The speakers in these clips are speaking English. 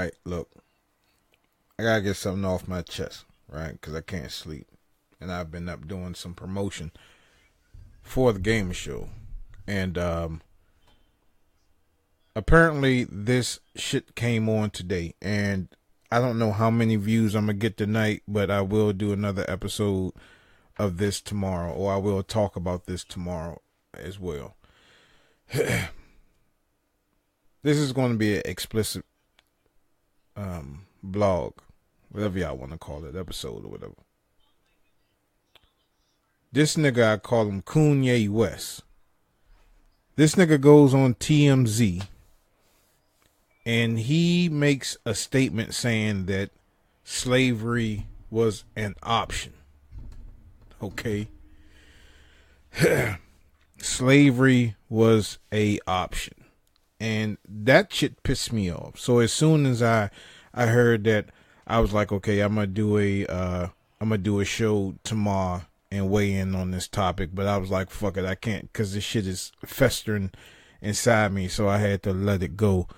right, look, I gotta get something off my chest, right? Because I can't sleep. And I've been up doing some promotion for the game show. And apparently this shit came on today. And I don't know how many views I'm going to get tonight, but I will do another episode of this tomorrow. Or I will talk about this tomorrow as well. This is going to be an explicit blog, whatever y'all want to call it, episode or whatever. This nigga, I call him Koonnye West. This nigga goes on TMZ and he makes a statement saying that slavery was an option. Okay. Slavery was a option. And that shit pissed me off. So as soon as I heard that, I was like, okay, I'm gonna do a show tomorrow and weigh in on this topic. But I was like, fuck it, I can't, because this shit is festering inside me. So I had to let it go.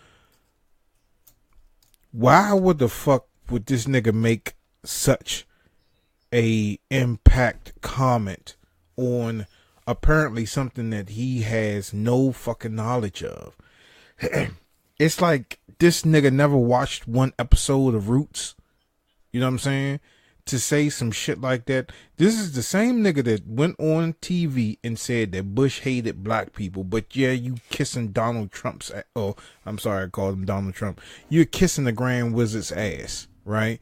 Why would the fuck would this nigga make such a impact comment on apparently something that he has no fucking knowledge of? It's like this nigga never watched one episode of Roots. You know what I'm saying? To say some shit like that. This is the same nigga that went on TV and said that Bush hated black people. But yeah, you kissing Donald Trump's ass. Oh, I'm sorry, I called him Donald Trump. You're kissing the Grand Wizard's ass, right?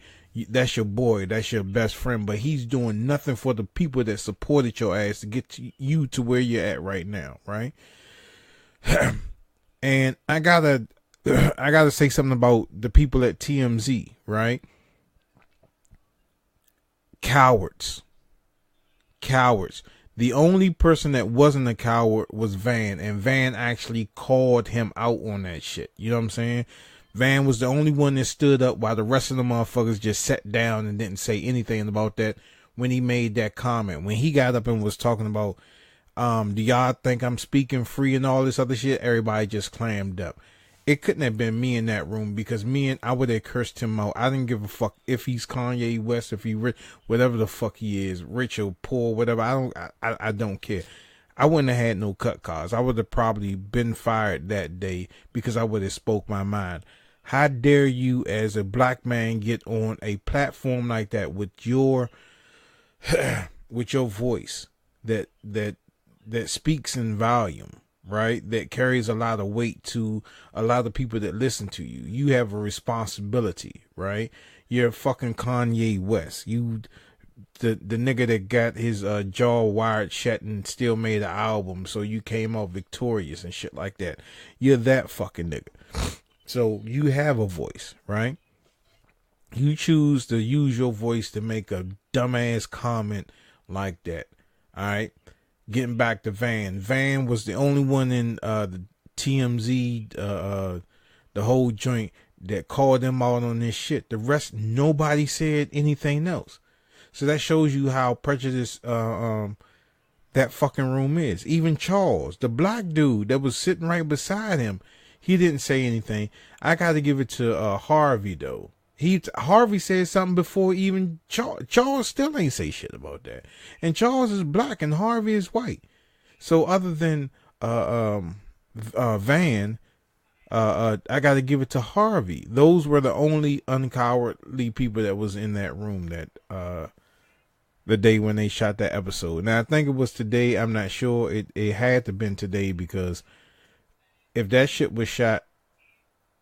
That's your boy. That's your best friend. But he's doing nothing for the people that supported your ass to get you to where you're at right now, right? And I gotta say something about the people at TMZ, right? Cowards. The only person that wasn't a coward was Van, and Van actually called him out on that shit. You know what I'm saying? Van was the only one that stood up while the rest of the motherfuckers just sat down and didn't say anything about that when he made that comment. When he got up and was talking about, do y'all think I'm speaking free and all this other shit? Everybody just clammed up. It couldn't have been me in that room, because I would have cursed him out. I didn't give a fuck if he's Koonnye West, if he rich, whatever the fuck he is, rich or poor, whatever. I don't care. I wouldn't have had no cut cards. I would have probably been fired that day because I would have spoke my mind. How dare you as a black man get on a platform like that with your voice that speaks in volume, right? That carries a lot of weight to a lot of people that listen to you. You have a responsibility, right? You're fucking Koonnye West. You, the nigga that got his jaw wired shut and still made an album, so you came out victorious and shit like that. You're that fucking nigga. So you have a voice, right? You choose to use your voice to make a dumbass comment like that. All right. Getting back to Van. Van was the only one in the TMZ, the whole joint that called them out on this shit. The rest, nobody said anything else. So that shows you how prejudiced that fucking room is. Even Charles, the black dude that was sitting right beside him, he didn't say anything. I got to give it to Harvey though. Harvey said something before even Charles still ain't say shit about that. And Charles is black and Harvey is white. So other than Van, I got to give it to Harvey. Those were the only uncowardly people that was in that room that the day when they shot that episode. Now I think it was today. I'm not sure. It had to have been today, because if that shit was shot,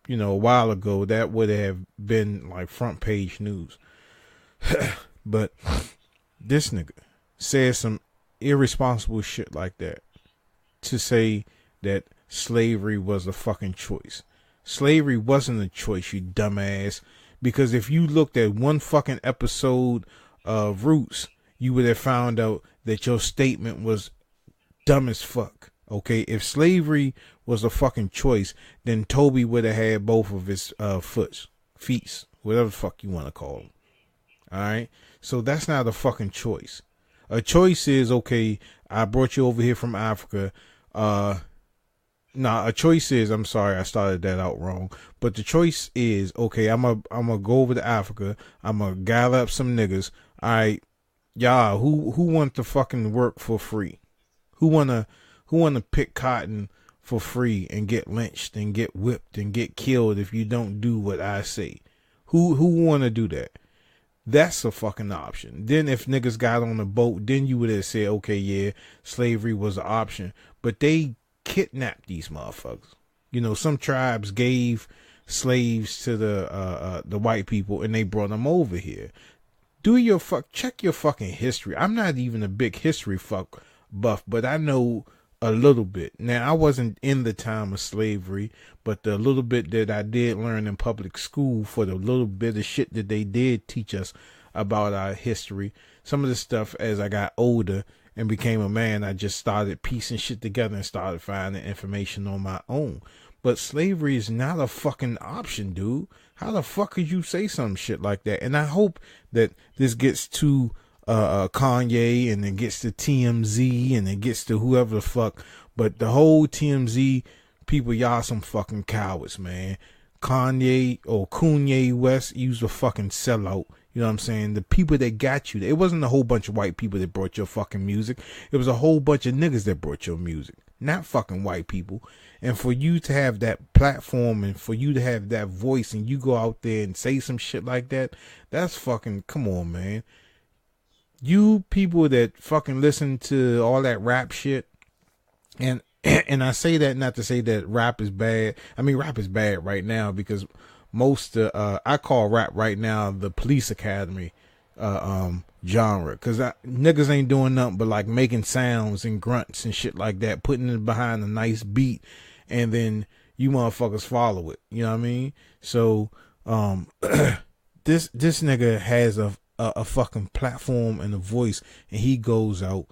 you know, a while ago, that would have been like front page news. But this nigga says some irresponsible shit like that to say that slavery was a fucking choice. Slavery wasn't a choice, you dumbass. Because if you looked at one fucking episode of Roots, you would have found out that your statement was dumb as fuck. Okay, if slavery was a fucking choice, then Toby would have had both of his feet, whatever the fuck you want to call them. All right, so that's not a fucking choice. A choice is, okay, I brought you over here from Africa. Nah, a choice is, I'm sorry, I started that out wrong. But the choice is, okay, I'm gonna go over to Africa. I'm gonna gather up some niggas. All right, y'all, who want to fucking work for free? Who wanna pick cotton for free and get lynched and get whipped and get killed if you don't do what I say? Who wanna do that? That's a fucking option. Then if niggas got on the boat, then you would have said, okay, yeah, slavery was an option. But they kidnapped these motherfuckers. You know, some tribes gave slaves to the white people and they brought them over here. Check your fucking history. I'm not even a big history buff, but I know a little bit. Now I wasn't in the time of slavery, but the little bit that I did learn in public school, for the little bit of shit that they did teach us about our history, some of the stuff as I got older and became a man, I just started piecing shit together and started finding information on my own. But slavery is not a fucking option, dude. How the fuck could you say some shit like that? And I hope that this gets to Koonnye and it gets to TMZ and it gets to whoever the fuck. But the whole TMZ people, y'all some fucking cowards, man. Koonnye West, you was a fucking sellout. You know what I'm saying? The people that got you, it wasn't a whole bunch of white people that brought your fucking music. It was a whole bunch of niggas that brought your music, not fucking white people. And for you to have that platform and for you to have that voice and you go out there and say some shit like that, that's fucking, come on, man. You people that fucking listen to all that rap shit, and I say that not to say that rap is bad. I mean, rap is bad right now because most I call rap right now the police academy genre, because niggas ain't doing nothing but like making sounds and grunts and shit like that, putting it behind a nice beat, and then you motherfuckers follow it. You know what I mean? So this nigga has a fucking platform and a voice, and he goes out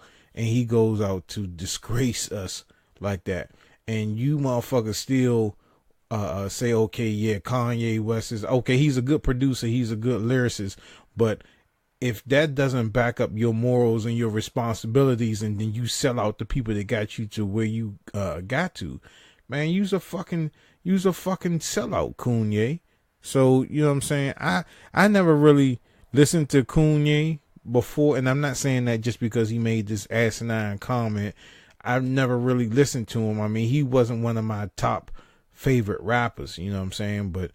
to disgrace us like that, and you motherfuckers still say, okay, yeah, Koonnye West is okay, he's a good producer, he's a good lyricist, but if that doesn't back up your morals and your responsibilities, and then you sell out the people that got you to where you got to, man, you's a fucking sellout, Koonnye. So you know what I'm saying? I never really listened to Koonnye before, and I'm not saying that just because he made this asinine comment. I've never really listened to him. I mean, he wasn't one of my top favorite rappers, you know what I'm saying? But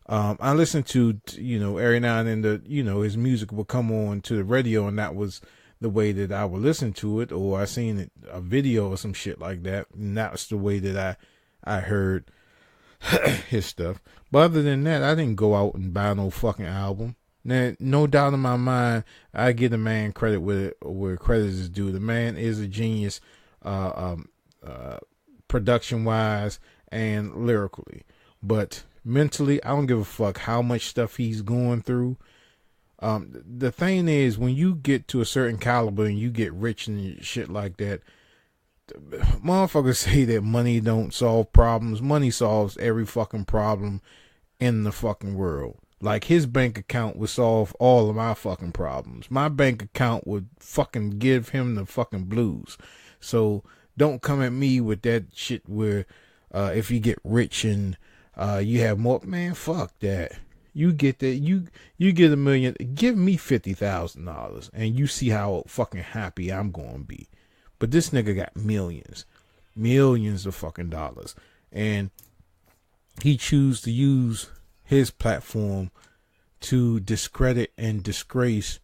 I listened to, you know, every now and then his music would come on to the radio, and that was the way that I would listen to it, or I seen a video or some shit like that, and that was the way that I heard his stuff. But other than that, I didn't go out and buy no fucking album. Now, no doubt in my mind, I give the man credit where credit is due. The man is a genius, production wise and lyrically, but mentally, I don't give a fuck how much stuff he's going through. The thing is, when you get to a certain caliber and you get rich and shit like that, motherfuckers say that money don't solve problems. Money solves every fucking problem in the fucking world. Like, his bank account would solve all of my fucking problems. My bank account would fucking give him the fucking blues. So don't come at me with that shit where if you get rich and you have more, man, fuck that. You get that, you get $1 million, give me $50,000 and you see how fucking happy I'm gonna be. But this nigga got millions of fucking dollars, and he choose to use his platform to discredit and disgrace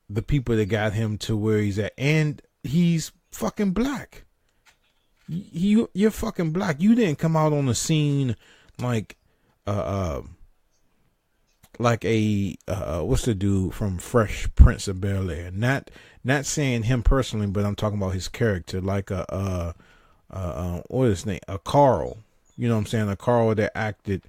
the people that got him to where he's at. And he's fucking black. You're fucking black. You didn't come out on the scene like a what's the dude from Fresh Prince of Bel-Air. Not saying him personally, but I'm talking about his character, like what is his name? A Carl. You know what I'm saying? A Carl that acted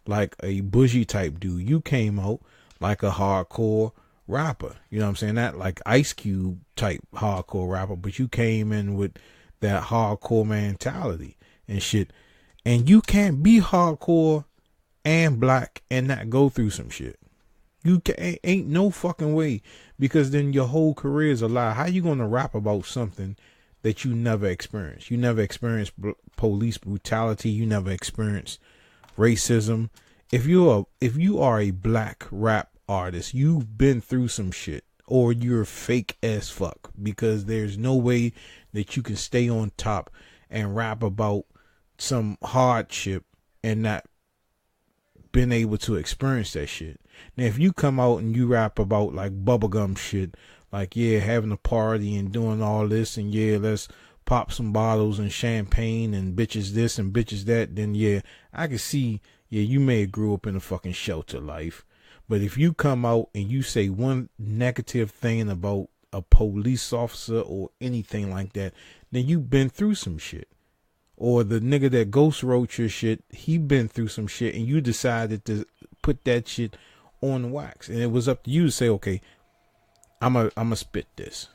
like a bougie type dude. You came out like a hardcore rapper. You know what I'm saying? Not like Ice Cube type hardcore rapper, but you came in with that hardcore mentality and shit. And you can't be hardcore and black and not go through some shit. You ain't no fucking way, because then your whole career is a lie. How you gonna rap about something that you never experienced. You never experienced police brutality. You never experienced racism. If you are a black rap artist, you've been through some shit, or you're fake as fuck, because there's no way that you can stay on top and rap about some hardship and not been able to experience that shit. Now, if you come out and you rap about like bubblegum shit, like, yeah, having a party and doing all this, and yeah, let's pop some bottles and champagne and bitches this and bitches that, then yeah, I can see, yeah, you may have grew up in a fucking shelter life. But if you come out and you say one negative thing about a police officer or anything like that, then you've been through some shit. Or the nigga that ghost wrote your shit, he been through some shit, and you decided to put that shit on wax. And it was up to you to say, okay, I'm a spit this.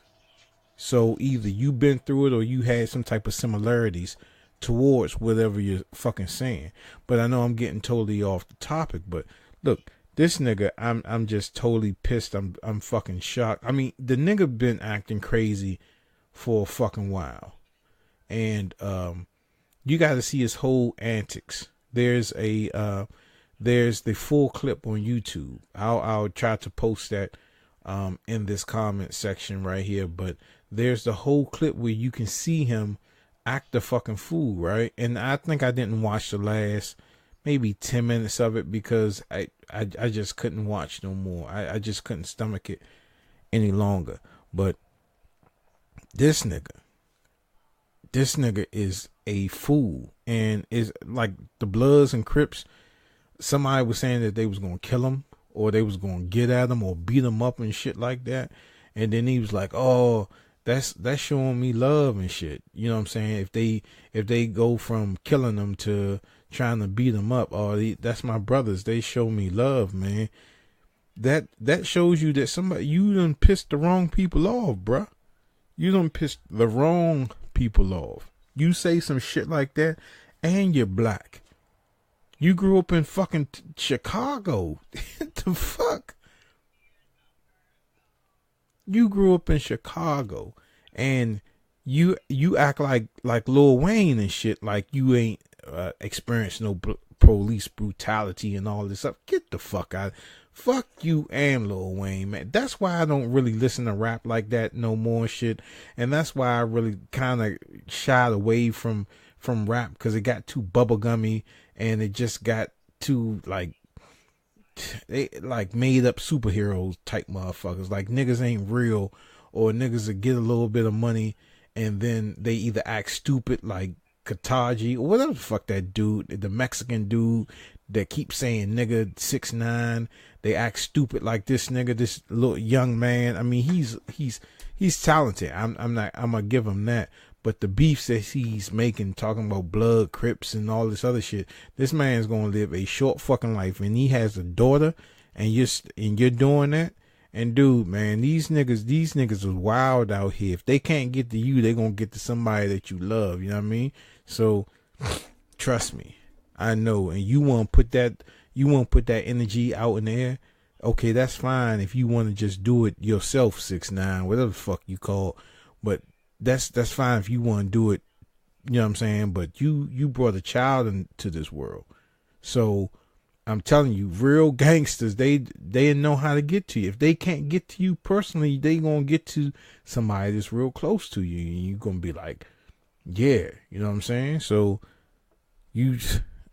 So either you been through it or you had some type of similarities towards whatever you're fucking saying. But I know I'm getting totally off the topic, but look, this nigga, I'm just totally pissed. I'm fucking shocked. I mean, the nigga been acting crazy for a fucking while. And you got to see his whole antics. There's the full clip on YouTube. I'll try to post that in this comment section right here, but there's the whole clip where you can see him act the fucking fool, right? And I think I didn't watch the last maybe 10 minutes of it because I just couldn't watch no more. I just couldn't stomach it any longer. But this nigga is a fool, and is like the Bloods and Crips. Somebody was saying that they was gonna kill him, or they was gonna get at him, or beat him up and shit like that. And then he was like, "Oh, that's showing me love and shit." You know what I'm saying? If they go from killing them to trying to beat them up, that's my brothers. They show me love, man. That shows you that you done pissed the wrong people off, bruh. You done pissed the wrong people off. You say some shit like that, and you're black. You grew up in fucking Chicago. What the fuck? You grew up in Chicago, and you act like Lil Wayne and shit, like you ain't experienced no police brutality and all this stuff. Get the fuck out. Fuck you and Lil Wayne, man. That's why I don't really listen to rap like that no more and shit. And that's why I really kind of shied away from rap, because it got too bubblegummy, and it just got too like made up superheroes type motherfuckers. Like, niggas ain't real, or niggas that get a little bit of money and then they either act stupid like Kataji or whatever the fuck that dude, the Mexican dude that keeps saying nigga 6ix9ine. They act stupid like this nigga, this little young man. I mean, he's talented. I'm gonna give him that. But the beefs that he's making, talking about blood, Crips, and all this other shit, this man's gonna live a short fucking life, and he has a daughter, and you're doing that. And dude, man, these niggas is wild out here. If they can't get to you, they gonna get to somebody that you love. You know what I mean? So trust me, I know. And you want to put that energy out in the air. Okay, that's fine if you want to just do it yourself, 6ix9ine, whatever the fuck you call. But that's fine if you want to do it. You know what I'm saying? But you brought a child into this world, so I'm telling you, real gangsters, they know how to get to you. If they can't get to you personally, they gonna get to somebody that's real close to you, and you gonna be like, yeah, you know what I'm saying? So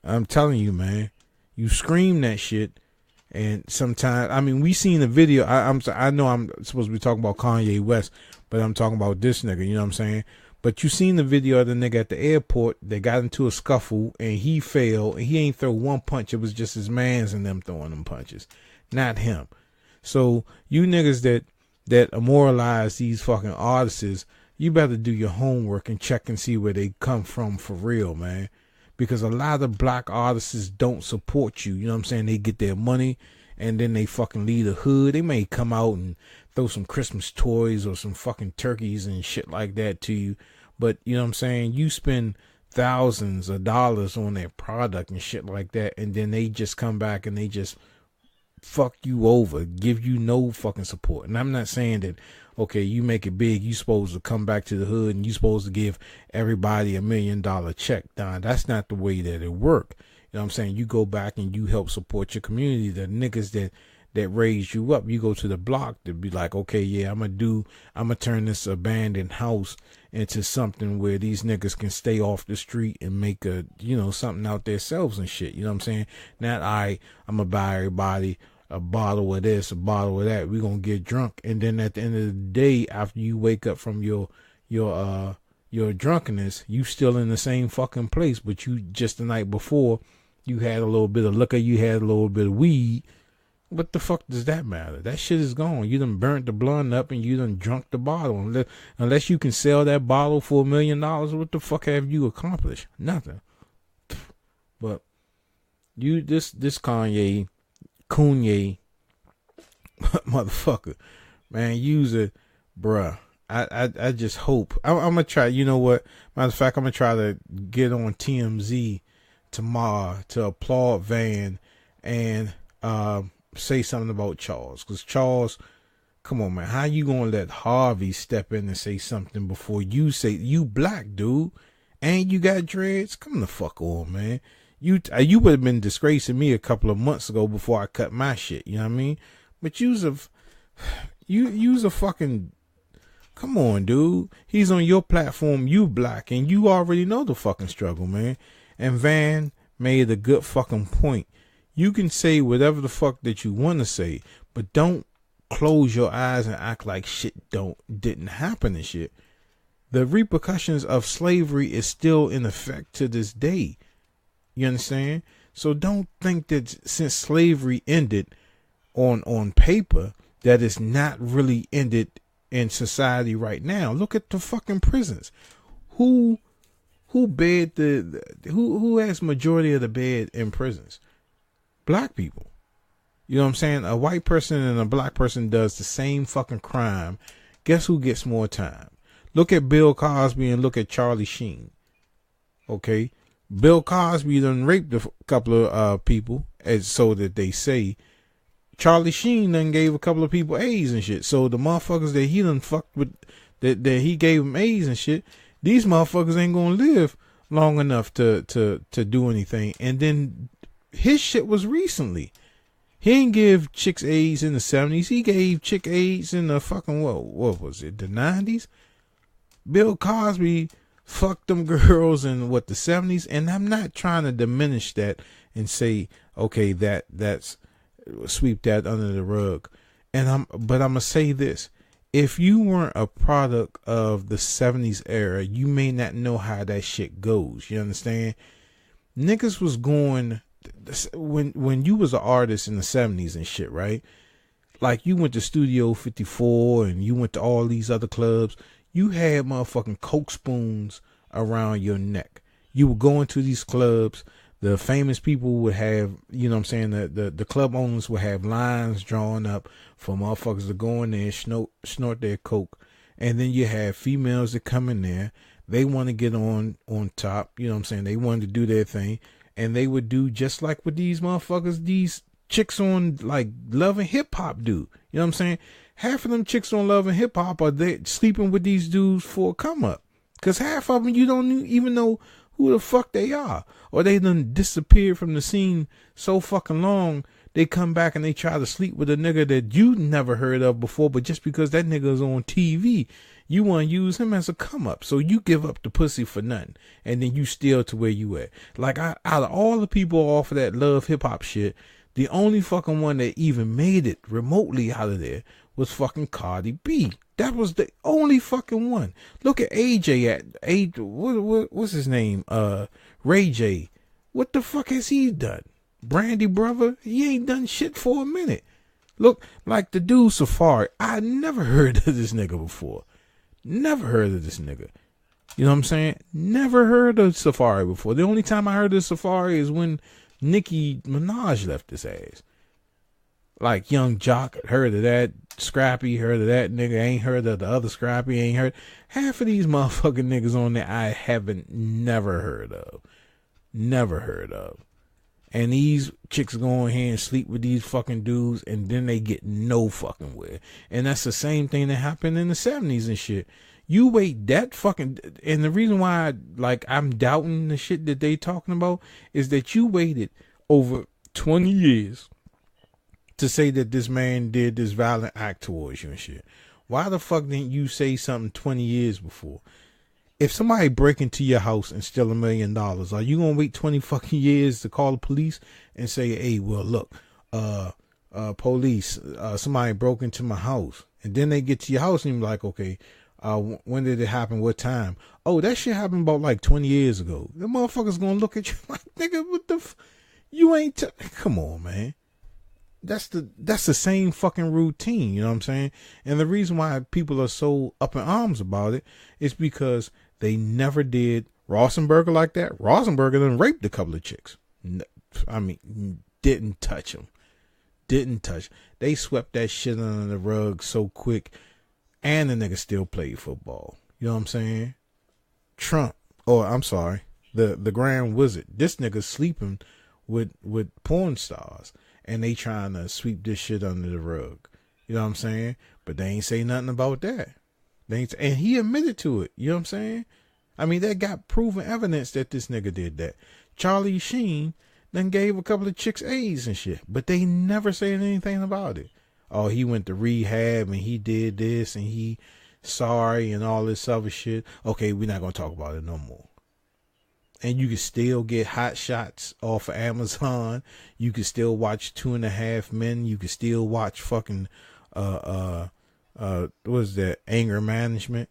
I'm telling you, man, you scream that shit, and sometimes, I mean, we seen the video. I know I'm supposed to be talking about Koonnye West, but I'm talking about this nigga. You know what I'm saying? But you seen the video of the nigga at the airport that got into a scuffle, and he fell, and he ain't throw one punch. It was just his mans and them throwing them punches, not him. So you niggas that immortalize these fucking artists, you better do your homework and check and see where they come from for real, man. Because a lot of black artists don't support you. You know what I'm saying? They get their money, and then they fucking leave the hood. They may come out and throw some Christmas toys or some fucking turkeys and shit like that to you. But, you know what I'm saying, you spend thousands of dollars on their product and shit like that, and then they just come back and they just fuck you over, give you no fucking support. And I'm not saying that, okay, you make it big, you supposed to come back to the hood and you supposed to give everybody $1 million check. Nah, that's not the way that it work. You know what I'm saying? You go back and you help support your community. The niggas that raised you up, you go to the block to be like, okay, yeah, I'm gonna turn this abandoned house into something where these niggas can stay off the street and make a, something out themselves and shit. You know what I'm saying? Not I'm gonna buy everybody a bottle of this, a bottle of that. We're gonna get drunk, and then at the end of the day, after you wake up from your drunkenness, you still in the same fucking place, but you just the night before, you had a little bit of liquor, you had a little bit of weed. What the fuck does that matter? That shit is gone. You done burnt the blunt up and you done drunk the bottle. Unless you can sell that bottle for $1 million, what the fuck have you accomplished? Nothing. But this Koonnye motherfucker, man, use it, bruh. I just hope. I'm gonna try. You know what? Matter of fact, I'm gonna try to get on TMZ tomorrow to applaud Van and say something about Charles, because Charles, come on, man, how you gonna let Harvey step in and say something before you say, you black, dude, and you got dreads? Come the fuck on, man. You would have been disgracing me a couple of months ago before I cut my shit. You know what I mean? But you's a fucking, come on, dude. He's on your platform. You black, and you already know the fucking struggle, man. And Van made a good fucking point. You can say whatever the fuck that you want to say, but don't close your eyes and act like shit didn't happen and shit. The repercussions of slavery is still in effect to this day. You understand? So don't think that since slavery ended on paper, that it's not really ended in society right now. Look at the fucking prisons. Who has majority of the bed in prisons? Black people. You know what I'm saying? A white person and a black person does the same fucking crime. Guess who gets more time? Look at Bill Cosby and look at Charlie Sheen. Okay? Bill Cosby done raped a couple of people, as so that they say. Charlie Sheen done gave a couple of people AIDS and shit. So the motherfuckers that he done fucked with, that he gave them AIDS and shit, these motherfuckers ain't gonna live long enough to do anything. And then his shit was recently. He ain't give chicks AIDS in the 70s. He gave chick AIDS in the fucking, what was it, the 90s? Bill Cosby fucked them girls in, the 70s? And I'm not trying to diminish that and say, okay, that's, sweep that under the rug. But I'm going to say this. If you weren't a product of the 70s era, you may not know how that shit goes. You understand? Niggas was going, when you was an artist in the 70s and shit, right? Like you went to Studio 54 and you went to all these other clubs. You had motherfucking Coke spoons around your neck. You would go into these clubs. The famous people would have, you know what I'm saying, the club owners would have lines drawn up for motherfuckers to go in there and snort their Coke. And then you have females that come in there. They want to get on top. You know what I'm saying? They wanted to do their thing. And they would do just like what these motherfuckers, these chicks on like Love and Hip Hop do. You know what I'm saying? Half of them chicks on Love and Hip Hop are they sleeping with these dudes for a come up. Because half of them you don't even know who the fuck they are. Or they done disappeared from the scene so fucking long, they come back and they try to sleep with a nigga that you never heard of before, but just because that nigga is on TV, you want to use him as a come up. So you give up the pussy for nothing. And then you steal to where you at. Like out of all the people off of that Love Hip Hop shit, the only fucking one that even made it remotely out of there was fucking Cardi B. That was the only fucking one. Look at AJ what's his name? Ray J. What the fuck has he done? Brandy brother, he ain't done shit for a minute. Look, like the dude Safari. I never heard of this nigga before. Never heard of this nigga. You know what I'm saying? Never heard of Safari before. The only time I heard of Safari is when Nicki Minaj left his ass. Like Young Jock, heard of that. Scrappy, heard of that nigga. Ain't heard of the other Scrappy. Ain't heard. Half of these motherfucking niggas on there I haven't never heard of. Never heard of. And these chicks go in here and sleep with these fucking dudes, and then they get no fucking where. And that's the same thing that happened in the 70s and shit. You wait that fucking, and the reason why I'm doubting the shit that they talking about is that you waited over 20 years to say that this man did this violent act towards you and shit. Why the fuck didn't you say something 20 years before? If somebody break into your house and steal $1 million, are you gonna wait 20 fucking years to call the police and say, hey, well, look, police, somebody broke into my house, and then they get to your house and you're like, okay, when did it happen? What time? Oh, that shit happened about like 20 years ago. The motherfucker's gonna look at you like, nigga, what the you ain't come on, man. That's the same fucking routine, you know what I'm saying? And the reason why people are so up in arms about it is because they never did Rosenberger like that. Rosenberger done raped a couple of chicks. I mean, didn't touch them. Didn't touch. They swept that shit under the rug so quick, and the nigga still played football. You know what I'm saying? Trump, I'm sorry, the Grand Wizard. This nigga sleeping with porn stars, and they trying to sweep this shit under the rug. You know what I'm saying? But they ain't say nothing about that. And he admitted to it. You know what I'm saying? I mean, they got proven evidence that this nigga did that. Charlie Sheen then gave a couple of chicks AIDS and shit, but they never said anything about it. Oh, he went to rehab and he did this and he sorry and all this other shit. Okay, we're not going to talk about it no more. And you can still get Hot Shots off of Amazon. You can still watch 2.5 Men. You can still watch fucking what is that, Anger Management.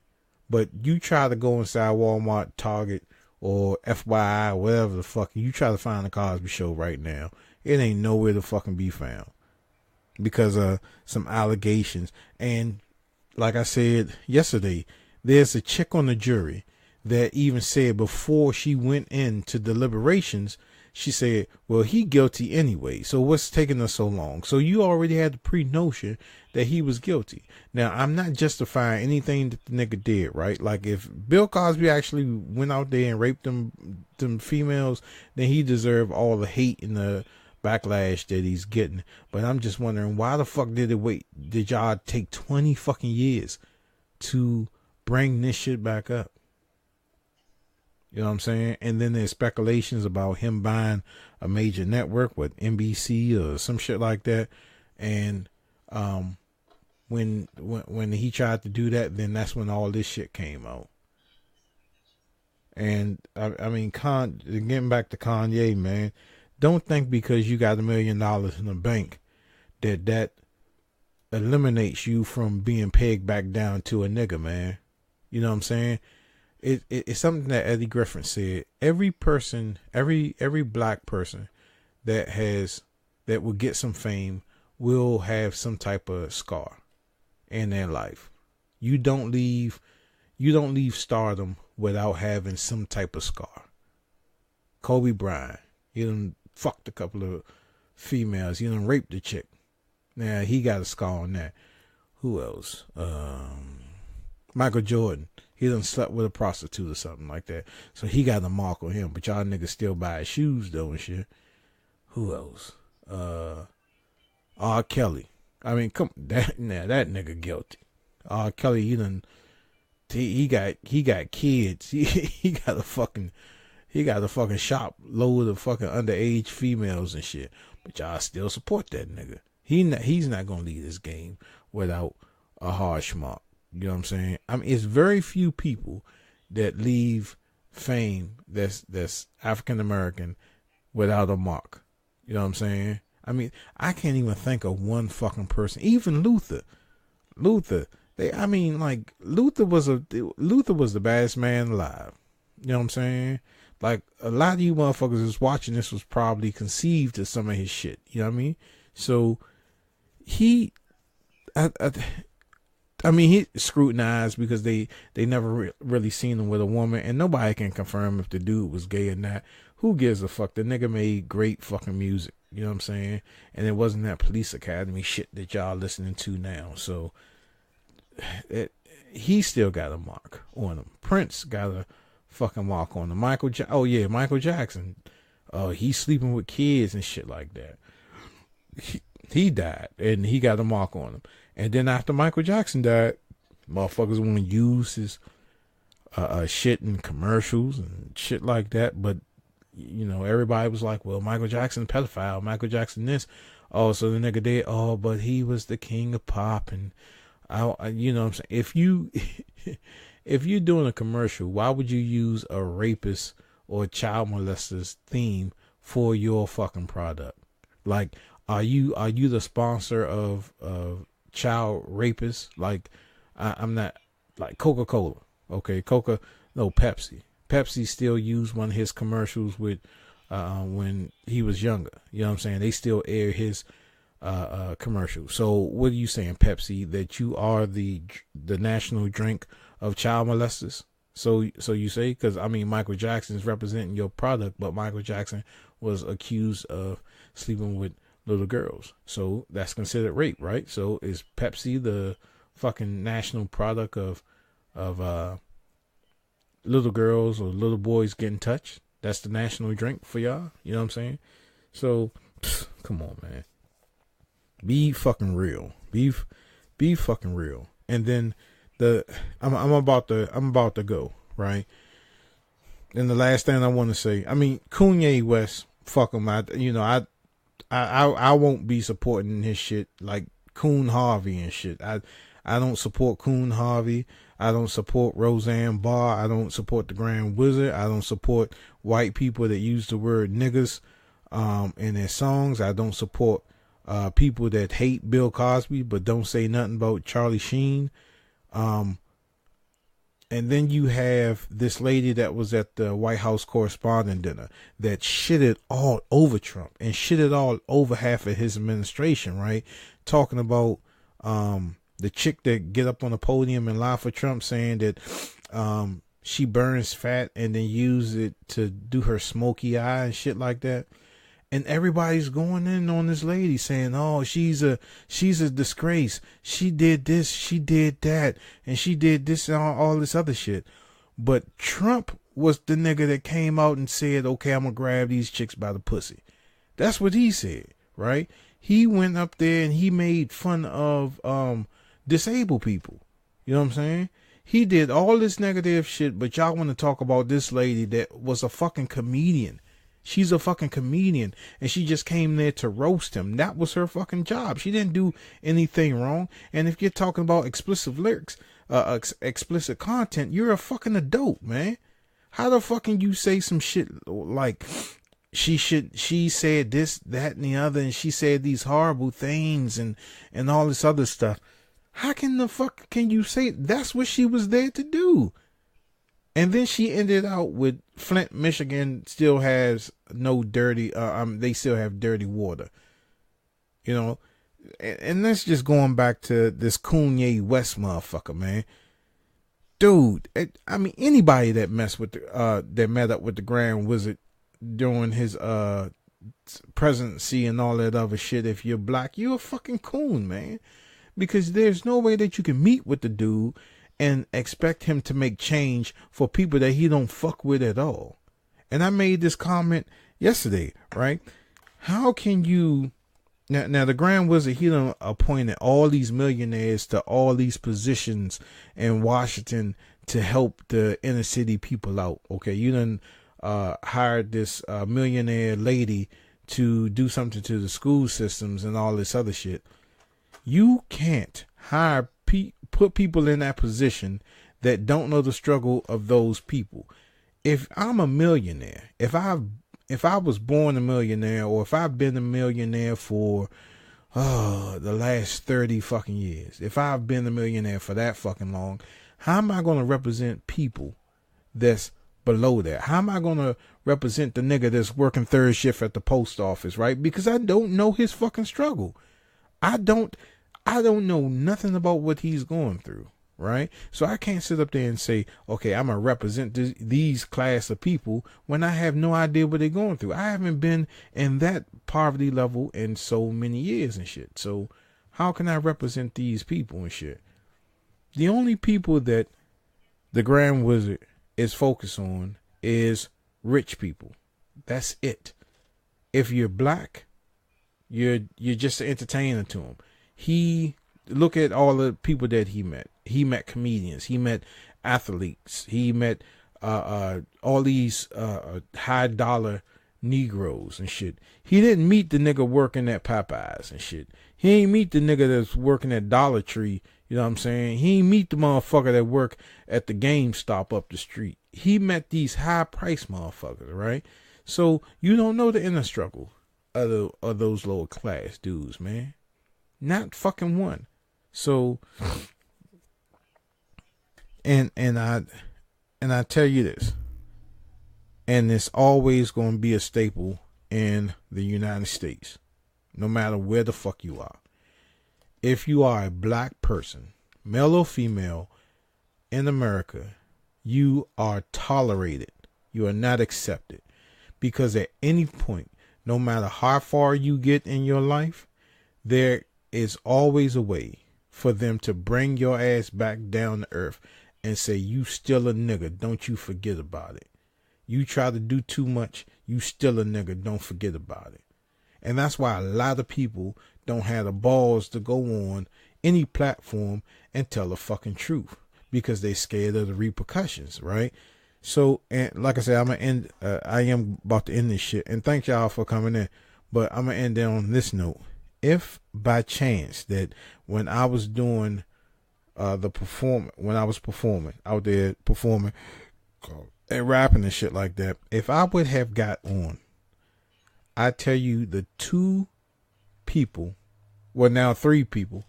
But you try to go inside Walmart, Target, or FYI, whatever the fuck, you try to find the Cosby Show right now, it ain't nowhere to fucking be found because of some allegations. And like I said yesterday, there's a chick on the jury that even said before she went into deliberations, she said, well, he guilty anyway, so what's taking us so long? So you already had the pre-notion that he was guilty. Now, I'm not justifying anything that the nigga did, right? Like, if Bill Cosby actually went out there and raped them females, then he deserved all the hate and the backlash that he's getting. But I'm just wondering, why the fuck did y'all take 20 fucking years to bring this shit back up? You know what I'm saying? And then there's speculations about him buying a major network with NBC or some shit like that. And when he tried to do that, then that's when all this shit came out. And I mean, getting back to Koonnye, man, don't think because you got $1 million in the bank that eliminates you from being pegged back down to a nigga, man. You know what I'm saying? It's something that Eddie Griffin said. Every person, every black person that will get some fame will have some type of scar in their life. You don't leave stardom without having some type of scar. Kobe Bryant, he done fucked a couple of females. He done raped a chick. Now he got a scar on that. Who else? Michael Jordan. He done slept with a prostitute or something like that. So he got a mark on him. But y'all niggas still buy his shoes though and shit. Who else? R. Kelly. I mean, that nigga guilty. R. Kelly, he got kids. He got a fucking shop load of fucking underage females and shit. But y'all still support that nigga. He's not gonna leave this game without a harsh mark. You know what I'm saying? I mean, it's very few people that leave fame that's African American without a mark. You know what I'm saying? I mean, I can't even think of one fucking person. Even Luther. Luther was the baddest man alive. You know what I'm saying? Like, a lot of you motherfuckers that's watching this was probably conceived of some of his shit. You know what I mean? So he scrutinized because they never really seen him with a woman, and nobody can confirm if the dude was gay or not. Who gives a fuck? The nigga made great fucking music. You know what I'm saying? And it wasn't that Police Academy shit that y'all listening to now. So he still got a mark on him. Prince got a fucking mark on him. Michael Jackson. he's sleeping with kids and shit like that. He died, and he got a mark on him. And then after Michael Jackson died, motherfuckers want to use his shit in commercials and shit like that. But you know, everybody was like, well, Michael Jackson pedophile, Michael Jackson this. Oh, so the nigga did. Oh, but he was the king of pop. And I you know what I'm saying? If you if you're doing a commercial, why would you use a rapist or a child molester's theme for your fucking product? Like, are you the sponsor of child rapists? Like, I'm not. Like Coca-Cola. Okay, Pepsi. Pepsi still used one of his commercials with when he was younger. You know what I'm saying? They still air his commercial. So what are you saying, Pepsi? That you are the national drink of child molesters? So you say? Because I mean, Michael Jackson is representing your product, but Michael Jackson was accused of sleeping with little girls. So that's considered rape, right? So is Pepsi the fucking national product of little girls or little boys getting touched? That's the national drink for y'all. You know what I'm saying? So come on, man. Be fucking real. Be fucking real. And then I'm about to go, right? And the last thing I want to say, I mean, Koonnye West, fuck him. I won't be supporting his shit like Coon Harvey and shit. I don't support Coon Harvey. I don't support Roseanne Barr. I don't support the Grand Wizard. I don't support white people that use the word niggas in their songs. I don't support people that hate Bill Cosby but don't say nothing about Charlie Sheen. And then you have this lady that was at the White House correspondent dinner that shitted all over Trump and shitted all over half of his administration, right? Talking about the chick that get up on the podium and lie for Trump, saying that she burns fat and then use it to do her smoky eye and shit like that. And everybody's going in on this lady saying, oh, she's a disgrace. She did this, she did that, and she did this and all this other shit. But Trump was the nigga that came out and said, okay, I'm going to grab these chicks by the pussy. That's what he said, right? He went up there and he made fun of disabled people. You know what I'm saying? He did all this negative shit, but y'all want to talk about this lady that was a fucking comedian. She's a fucking comedian, and she just came there to roast him. That was her fucking job. She didn't do anything wrong. And if you're talking about explicit lyrics, explicit content, you're a fucking adult, man. How the fuck can you say some shit like she said this, that, and the other, and she said these horrible things and all this other stuff? How can the fuck can you say that's what she was there to do? And then she ended out with Flint, Michigan still has no dirty, they still have dirty water. You know, and that's just going back to this Koonnye West motherfucker, man. Dude, I mean, anybody that met up with the Grand Wizard during his presidency and all that other shit, if you're black, you're a fucking coon, man. Because there's no way that you can meet with the dude and expect him to make change for people that he don't fuck with at all. And I made this comment yesterday, right? How can you now the Grand Wizard, he done appointed all these millionaires to all these positions in Washington to help the inner city people out. Okay, you done hired this millionaire lady to do something to the school systems and all this other shit. You can't put people in that position that don't know the struggle of those people. If I'm a millionaire, if I was born a millionaire, or if I've been a millionaire for the last 30 fucking years, if I've been a millionaire for that fucking long, how am I going to represent people that's below that? How am I going to represent the nigga that's working third shift at the post office, right? Because I don't know his fucking struggle. I don't know nothing about what he's going through, right? So I can't sit up there and say, okay, I'm going to represent these class of people when I have no idea what they're going through. I haven't been in that poverty level in so many years and shit. So how can I represent these people and shit? The only people that the Grand Wizard is focused on is rich people. That's it. If you're black, you're just an entertainer to him. He look at all the people that he met. He met comedians. He met athletes. He met all these high dollar Negroes and shit. He didn't meet the nigga working at Popeyes and shit. He ain't meet the nigga that's working at Dollar Tree. You know what I'm saying? He ain't meet the motherfucker that work at the GameStop up the street. He met these high price motherfuckers, right? So you don't know the inner struggle of those lower class dudes, man. Not fucking one. So, and I tell you this, and it's always going to be a staple in the United States, no matter where the fuck you are. If you are a black person, male or female, in America, you are tolerated. You are not accepted. Because at any point, no matter how far you get in your life, there is always a way for them to bring your ass back down to earth and say, you still a nigga, don't you forget about it. You try to do too much, you still a nigga, don't forget about it. And that's why a lot of people don't have the balls to go on any platform and tell the fucking truth because they scared of the repercussions, right? So, and like I said, I'm gonna end. I am about to end this shit, and thank y'all for coming in. But I'm gonna end it on this note: if by chance that when I was doing when I was performing out there performing and rapping and shit like that, if I would have got on, I tell you the two people, well now three people,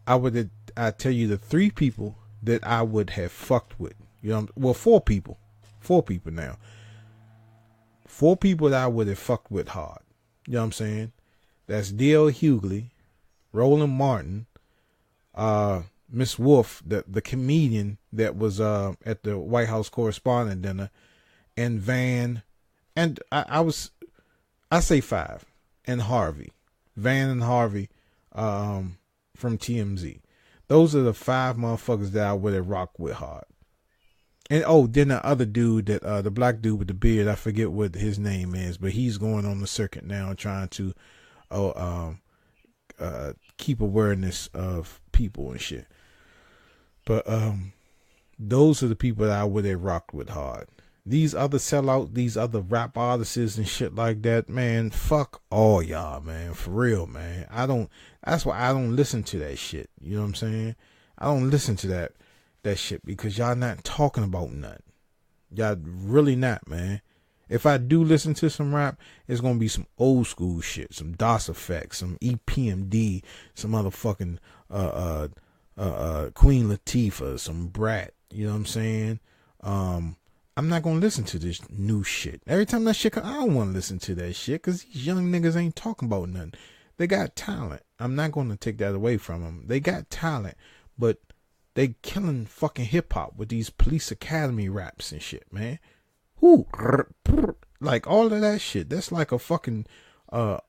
I tell you the three people that I would have fucked with. You know, well, four people now. Four people that I would have fucked with hard. You know what I'm saying? That's D.L. Hughley, Roland Martin, Miss Wolf, the comedian that was at the White House Correspondent Dinner, and Van, and I say five, and Harvey. Van and Harvey from TMZ. Those are the five motherfuckers that I would have rocked with hard. And then the other dude, that the black dude with the beard, I forget what his name is, but he's going on the circuit now trying to keep awareness of people and shit. But those are the people that I would have rocked with hard. These other sellouts, these other rap artists and shit like that, man, fuck all y'all, man. For real, man. That's why I don't listen to that shit. You know what I'm saying? I don't listen to that shit because y'all not talking about nothing. Y'all really not, man. If I do listen to some rap, it's gonna be some old school shit, some DOS Effects, some EPMD, some motherfucking Queen Latifah, some Brat. You know what I'm saying? I'm not gonna listen to this new shit. Every time that shit comes, I don't want to listen to that shit because these young niggas ain't talking about nothing. They got talent. I'm not gonna take that away from them. They got talent, but they killing fucking hip hop with these Police Academy raps and shit, man. Whoo, like all of that shit. That's like a fucking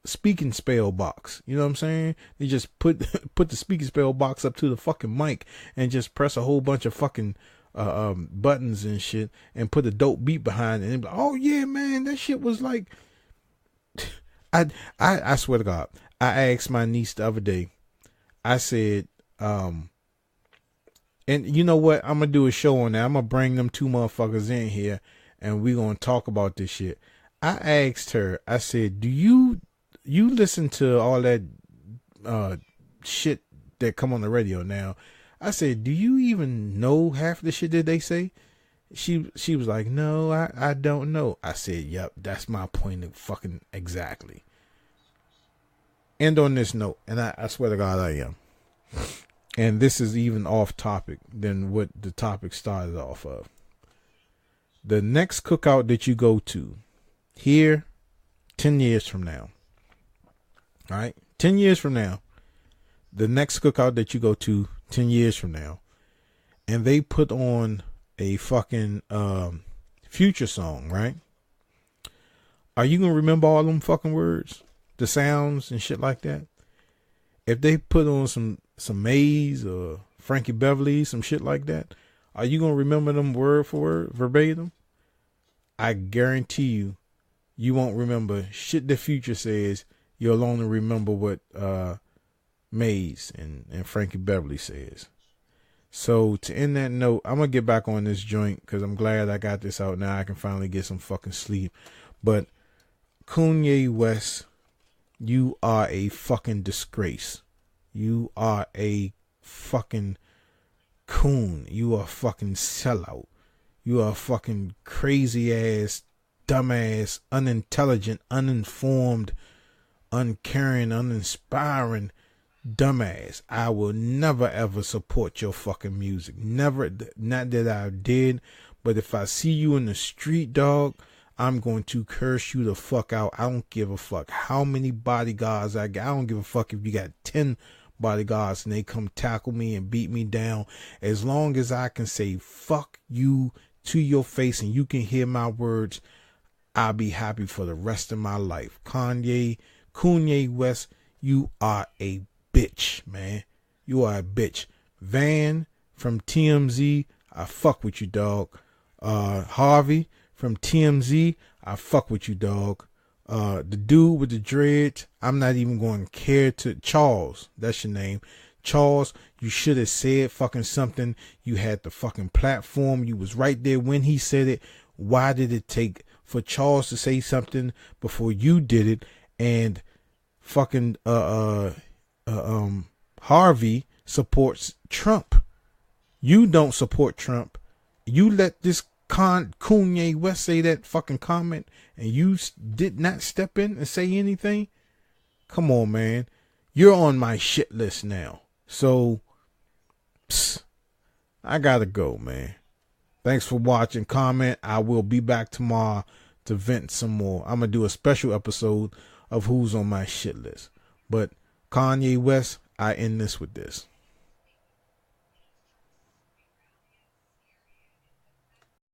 speaking spell box. You know what I'm saying? They just put the speaking spell box up to the fucking mic and just press a whole bunch of fucking buttons and shit and put a dope beat behind it. And like, oh yeah, man, that shit was like. I swear to God, I asked my niece the other day. I said, and you know what? I'm going to do a show on that. I'm going to bring them two motherfuckers in here and we're going to talk about this shit. I asked her, I said, do you listen to all that shit that come on the radio now? I said, do you even know half the shit that they say? She was like, no, I don't know. I said, yep, that's my point of fucking exactly. And on this note, and I swear to God I am. And this is even off topic than what the topic started off of. The next cookout that you go to here 10 years from now. All right? 10 years from now. The next cookout that you go to 10 years from now. And they put on a fucking Future song, right? Are you going to remember all them fucking words? The sounds and shit like that? If they put on some Maze or Frankie Beverly, some shit like that, are you going to remember them word for word, verbatim? I guarantee you won't remember shit the Future says. You'll only remember what Maze and Frankie Beverly says. So to end that note, I'm gonna get back on this joint because I'm glad I got this out now. I can finally get some fucking sleep. But Koonnye West, you are a fucking disgrace. You are a fucking coon. You are a fucking sellout. You are a fucking crazy ass, dumbass, unintelligent, uninformed, uncaring, uninspiring dumbass. I will never ever support your fucking music. Never. Not that I did, but if I see you in the street, dog, I'm going to curse you the fuck out. I don't give a fuck how many bodyguards I got. I don't give a fuck if you got 10 bodyguards and they come tackle me and beat me down. As long as I can say fuck you to your face and you can hear my words, I'll be happy for the rest of my life. Koonnye West, you are a bitch, man. You are a bitch. Van from TMZ, I fuck with you, dog. Harvey from TMZ, I fuck with you, dog. The dude with the dreads, I'm not even going to care to. Charles, that's your name. Charles, you should have said fucking something. You had the fucking platform. You was right there when he said it. Why did it take for Charles to say something before you did it? And fucking Harvey supports Trump. You don't support Trump. You let this Koonnye West say that fucking comment and you did not step in and say anything. Come on, man. You're on my shit list now. So, I gotta go, man. Thanks for watching. Comment. I will be back tomorrow to vent some more. I'm gonna do a special episode of who's on my shit list. But Koonnye West, I end this with this.